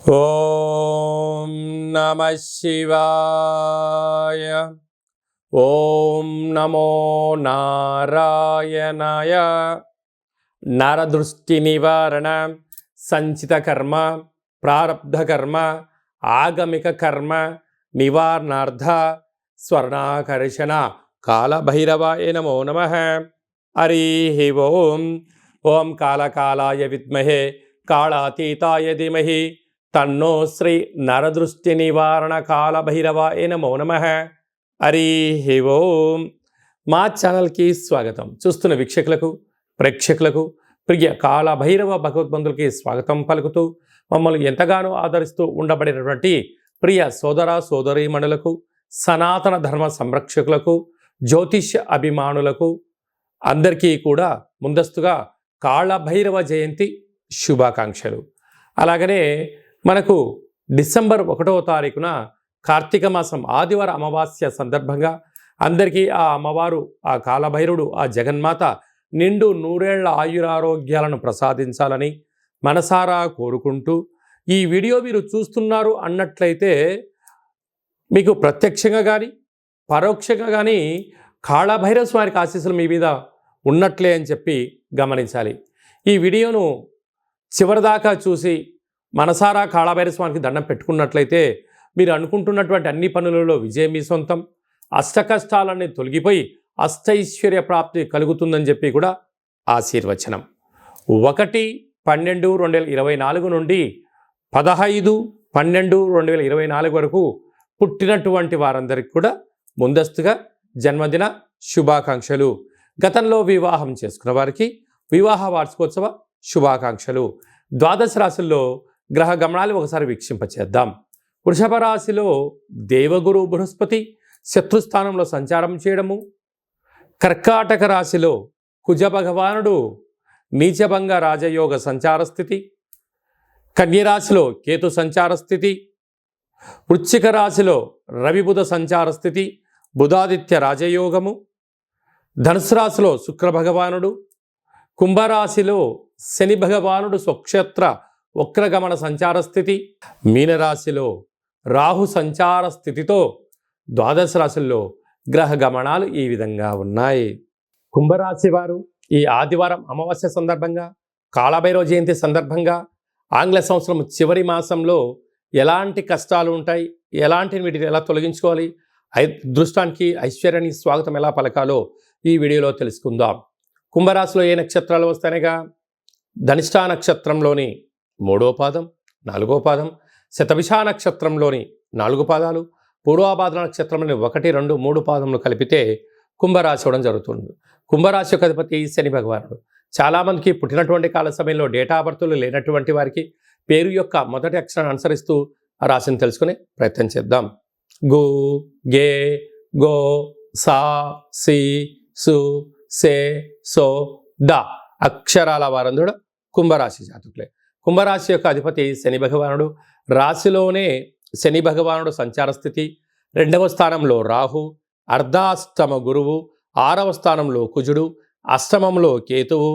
ఓం నమః శివాయ. ఓం నమో నారాయణాయ. నరదృష్టి నివారణ, సంచిత కర్మ, ప్రారబ్ధ కర్మ, ఆగమిక కర్మ నివారణార్థ స్వర్ణాకర్షణ కాళభైరవాయ నమో నమః. హరి ఓం. ఓం కాళకాలాయ విద్మహే కాళాతీతాయ ధీమహి తన్నో శ్రీ నరదృష్టి నివారణ కాళభైరవాయ నమో నమః. హరి ఓం. మా ఛానల్కి స్వాగతం. చూస్తున్న వీక్షకులకు, ప్రేక్షకులకు, ప్రియ కాళభైరవ భగవద్బంధులకి స్వాగతం పలుకుతూ మమ్మల్ని ఎంతగానో ఆదరిస్తూ ఉండబడినటువంటి ప్రియ సోదర సోదరీమణులకు, సనాతన ధర్మ సంరక్షకులకు, జ్యోతిష్య అభిమానులకు అందరికీ కూడా ముందస్తుగా కాళభైరవ జయంతి శుభాకాంక్షలు. అలాగనే మనకు డిసెంబర్ 1వ తారీఖున కార్తీక మాసం ఆదివార అమావాస్య సందర్భంగా అందరికీ ఆ అమ్మవారు, ఆ కాళభైరుడు, ఆ జగన్మాత నిండు నూరేళ్ల ఆయురారోగ్యాలను ప్రసాదించాలని మనసారా కోరుకుంటూ, ఈ వీడియో మీరు చూస్తున్నారు అన్నట్లయితే మీకు ప్రత్యక్షంగా కానీ పరోక్షంగా కానీ కాళభైరవ స్వామికి ఆశీస్సులు మీ మీద ఉన్నట్లే అని చెప్పి గమనించాలి. ఈ వీడియోను చివరిదాకా చూసి మనసారా కాళభైరవ స్వామికి దండం పెట్టుకున్నట్లయితే మీరు అనుకుంటున్నటువంటి అన్ని పనులలో విజయం మీ సొంతం, అష్టకష్టాలన్నీ తొలగిపోయి అష్టైశ్వర్య ప్రాప్తి కలుగుతుందని చెప్పి కూడా ఆశీర్వచనం. 1/12/2024 నుండి 15/12/2024 వరకు పుట్టినటువంటి వారందరికీ కూడా ముందస్తుగా జన్మదిన శుభాకాంక్షలు. గతంలో వివాహం చేసుకున్న వారికి వివాహ వార్షికోత్సవ శుభాకాంక్షలు. ద్వాదశ రాశుల్లో గ్రహ గమనాలు ఒకసారి వీక్షింపచేద్దాం. వృషభ రాశిలో దేవగురు బృహస్పతి శత్రుస్థానంలో సంచారం చేయడము, కర్కాటక రాశిలో కుజ భగవానుడు నీచభంగ రాజయోగ సంచార స్థితి, కన్యరాశిలో కేతు సంచార స్థితి, వృశ్చిక రాశిలో రవి బుధ సంచార స్థితి, బుధాదిత్య రాజయోగము, ధనుసు రాశిలో శుక్ర భగవానుడు, కుంభరాశిలో శని భగవానుడు స్వక్షేత్ర వక్రగమన సంచార స్థితి, మీనరాశిలో రాహు సంచార స్థితితో ద్వాదశ రాశుల్లో గ్రహ గమనాలు ఈ విధంగా ఉన్నాయి. కుంభరాశి వారు ఈ ఆదివారం అమావాస్య సందర్భంగా, కాళభైరవ జయంతి సందర్భంగా, ఆంగ్ల సంవత్సరం చివరి మాసంలో ఎలాంటి కష్టాలు ఉంటాయి, ఎలాంటి వీటిని ఎలా తొలగించుకోవాలి, దృష్టానికి ఐశ్వర్యానికి స్వాగతం ఎలా పలకాలో ఈ వీడియోలో తెలుసుకుందాం. కుంభరాశిలో ఏ నక్షత్రాలు వస్తాయిగా? ధనిష్టా నక్షత్రంలోని 3వ పాదం, 4వ పాదం, శతభిష నక్షత్రంలోని 4 పాదాలు, పూర్వాభాద్ర నక్షత్రంలోని 1, 2, 3 పాదములు కలిపితే కుంభరాశి అవడం జరుగుతుంది. కుంభరాశి యొక్క అధిపతి శని భగవానుడు. చాలామందికి పుట్టినటువంటి కాల సమయంలో డేటా బర్తులు లేనటువంటి వారికి పేరు యొక్క మొదటి అక్షరాన్ని అనుసరిస్తూ ఆ రాశిని తెలుసుకునే ప్రయత్నం చేద్దాం. గు, గే, గో, సా, సి, సు, సే, సో, ద అక్షరాల వారందరూ కుంభరాశి జాతకులే. కుంభరాశి యొక్క అధిపతి శని భగవానుడు. రాశిలోనే శని భగవానుడు సంచార స్థితి. 2వ స్థానంలో రాహు, అర్ధాష్టమ గురువు, 6వ స్థానంలో కుజుడు, అష్టమంలో కేతువు,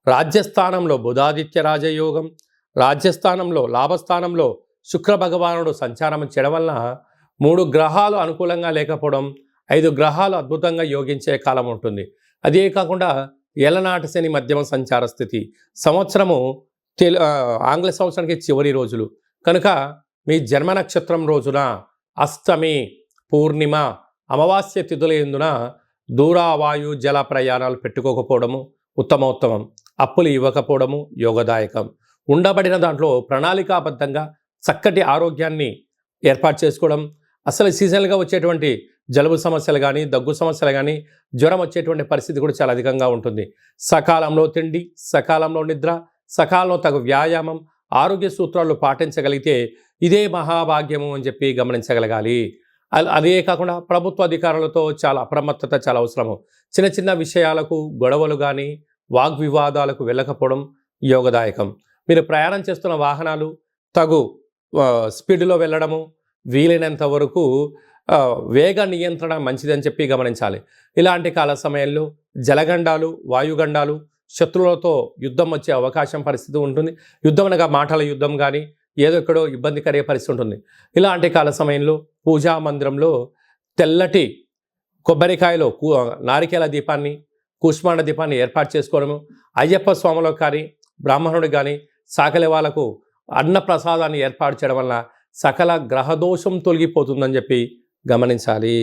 రాజ్యస్థానంలో బుధాదిత్య రాజయోగం, రాజ్యస్థానంలో లాభస్థానంలో శుక్ర భగవానుడు సంచారం చేయడం వలన 3 గ్రహాలు అనుకూలంగా లేకపోవడం, 5 గ్రహాలు అద్భుతంగా యోగించే కాలం ఉంటుంది. అదే కాకుండా ఏలనాటి శని మధ్యమ సంచార స్థితి. సంవత్సరము ఆంగ్ల సంవత్సరానికి చివరి రోజులు కనుక మీ జన్మ నక్షత్రం రోజున అష్టమి, పూర్ణిమ, అమావాస్య తిథుల యందున దూరావాయు జల ప్రయాణాలు పెట్టుకోకపోవడము ఉత్తమోత్తమం. అప్పులు ఇవ్వకపోవడము యోగదాయకం. ఉండబడిన దాంట్లో ప్రణాళికాబద్ధంగా చక్కటి ఆరోగ్యాన్ని ఏర్పాటు చేసుకోవడం, అసలు సీజనల్గా వచ్చేటువంటి జలుబు సమస్యలు కానీ, దగ్గు సమస్యలు కానీ, జ్వరం వచ్చేటువంటి పరిస్థితి కూడా చాలా అధికంగా ఉంటుంది. సకాలంలో తిండి, సకాలంలో నిద్ర, సకాలంలో తగు వ్యాయామం, ఆరోగ్య సూత్రాలు పాటించగలిగితే ఇదే మహాభాగ్యము అని చెప్పి గమనించగలగాలి. అదే కాకుండా ప్రభుత్వ అధికారులతో చాలా అప్రమత్తత చాలా అవసరము. చిన్న చిన్న విషయాలకు, గొడవలు కానీ, వాగ్వివాదాలకు వెళ్ళకపోవడం యోగదాయకం. మీరు ప్రయాణం చేస్తున్న వాహనాలు తగు స్పీడ్లో వెళ్ళడము, వీలైనంత వరకు వేగ నియంత్రణ మంచిదని చెప్పి గమనించాలి. ఇలాంటి కాల సమయంలో జలగండాలు, వాయుగండాలు, శత్రువులతో యుద్ధం వచ్చే అవకాశం పరిస్థితి ఉంటుంది. యుద్ధం అనగా మాటల యుద్ధం కానీ, ఏదో ఎక్కడో ఇబ్బంది కలిగే పరిస్థితి ఉంటుంది. ఇలాంటి కాల సమయంలో పూజా మందిరంలో తెల్లటి కొబ్బరికాయలో నారికేల దీపాన్ని, కూష్మాండ దీపాన్ని ఏర్పాటు చేసుకోవడము, అయ్యప్ప స్వాములకు కానీ బ్రాహ్మణుడికి కానీ సాకలి వాళ్ళకు అన్న ప్రసాదాన్ని ఏర్పాటు చేయడం వల్ల సకల గ్రహదోషం తొలగిపోతుందని చెప్పి గమనించాలి.